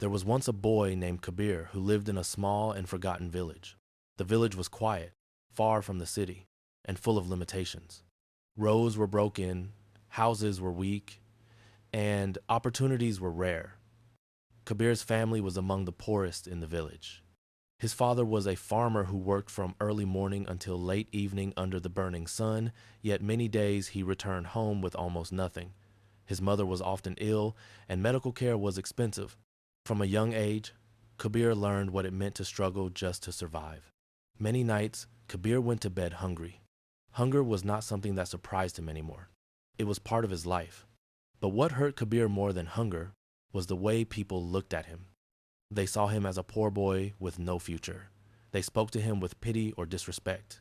There was once a boy named Kabir who lived in a small and forgotten village. The village was quiet, far from the city, and full of limitations. Roads were broken, houses were weak, and opportunities were rare. Kabir's family was among the poorest in the village. His father was a farmer who worked from early morning until late evening under the burning sun, yet many days he returned home with almost nothing. His mother was often ill, and medical care was expensive. From a young age, Kabir learned what it meant to struggle just to survive. Many nights, Kabir went to bed hungry. Hunger was not something that surprised him anymore. It was part of his life. But what hurt Kabir more than hunger was the way people looked at him. They saw him as a poor boy with no future. They spoke to him with pity or disrespect.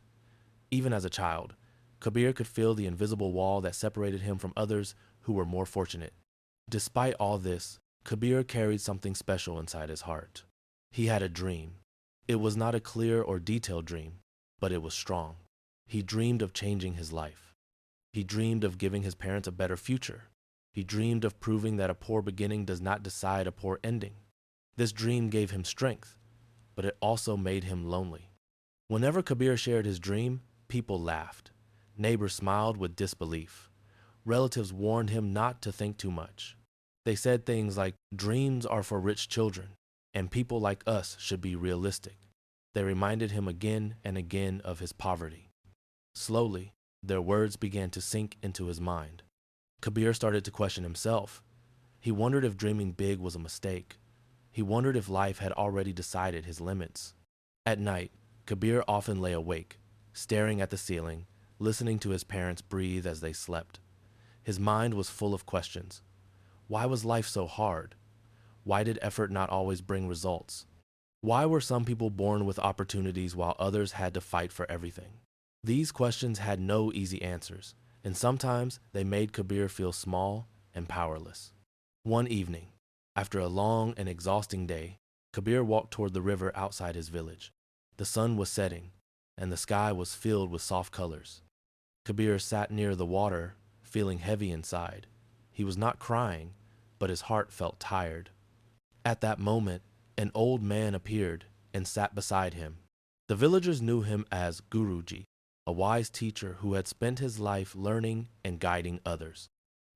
Even as a child, Kabir could feel the invisible wall that separated him from others who were more fortunate. Despite all this, Kabir carried something special inside his heart. He had a dream. It was not a clear or detailed dream, but it was strong. He dreamed of changing his life. He dreamed of giving his parents a better future. He dreamed of proving that a poor beginning does not decide a poor ending. This dream gave him strength, but it also made him lonely. Whenever Kabir shared his dream, people laughed. Neighbors smiled with disbelief. Relatives warned him not to think too much. They said things like, "Dreams are for rich children, and people like us should be realistic." They reminded him again and again of his poverty. Slowly, their words began to sink into his mind. Kabir started to question himself. He wondered if dreaming big was a mistake. He wondered if life had already decided his limits. At night, Kabir often lay awake, staring at the ceiling, listening to his parents breathe as they slept. His mind was full of questions. Why was life so hard? Why did effort not always bring results? Why were some people born with opportunities while others had to fight for everything? These questions had no easy answers, and sometimes they made Kabir feel small and powerless. One evening, after a long and exhausting day, Kabir walked toward the river outside his village. The sun was setting, and the sky was filled with soft colors. Kabir sat near the water, feeling heavy inside. He was not crying, but his heart felt tired. At that moment, an old man appeared and sat beside him. The villagers knew him as Guruji, a wise teacher who had spent his life learning and guiding others.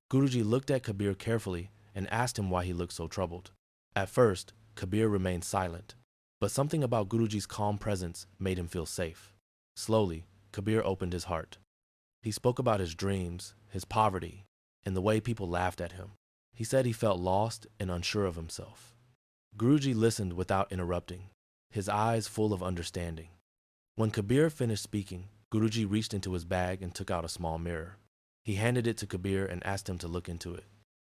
Guruji looked at Kabir carefully and asked him why he looked so troubled. At first, Kabir remained silent, but something about Guruji's calm presence made him feel safe. Slowly, Kabir opened his heart. He spoke about his dreams, his poverty, and the way people laughed at him. He said he felt lost and unsure of himself. Guruji listened without interrupting, his eyes full of understanding. When Kabir finished speaking, Guruji reached into his bag and took out a small mirror. He handed it to Kabir and asked him to look into it.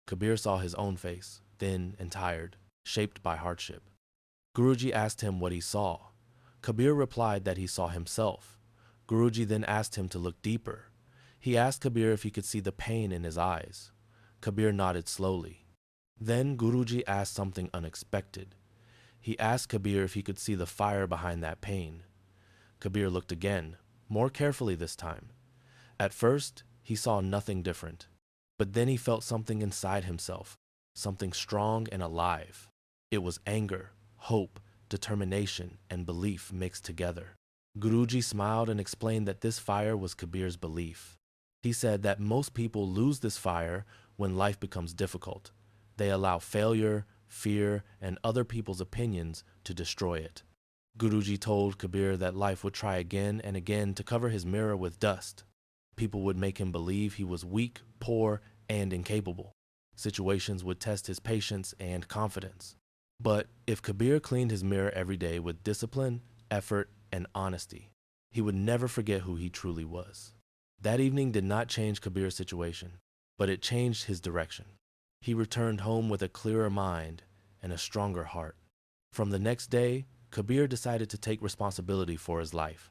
Kabir saw his own face, thin and tired, shaped by hardship. Guruji asked him what he saw. Kabir replied that he saw himself. Guruji then asked him to look deeper. He asked Kabir if he could see the pain in his eyes. Kabir nodded slowly. Then Guruji asked something unexpected. He asked Kabir if he could see the fire behind that pain. Kabir looked again, more carefully this time. At first, he saw nothing different, but then he felt something inside himself, something strong and alive. It was anger, hope, determination, and belief mixed together. Guruji smiled and explained that this fire was Kabir's belief. He said that most people lose this fire when life becomes difficult. They allow failure, fear, and other people's opinions to destroy it. Guruji told Kabir that life would try again and again to cover his mirror with dust. People would make him believe he was weak, poor, and incapable. Situations would test his patience and confidence. But if Kabir cleaned his mirror every day with discipline, effort, and honesty, he would never forget who he truly was. That evening did not change Kabir's situation, but it changed his direction. He returned home with a clearer mind and a stronger heart. From the next day, Kabir decided to take responsibility for his life.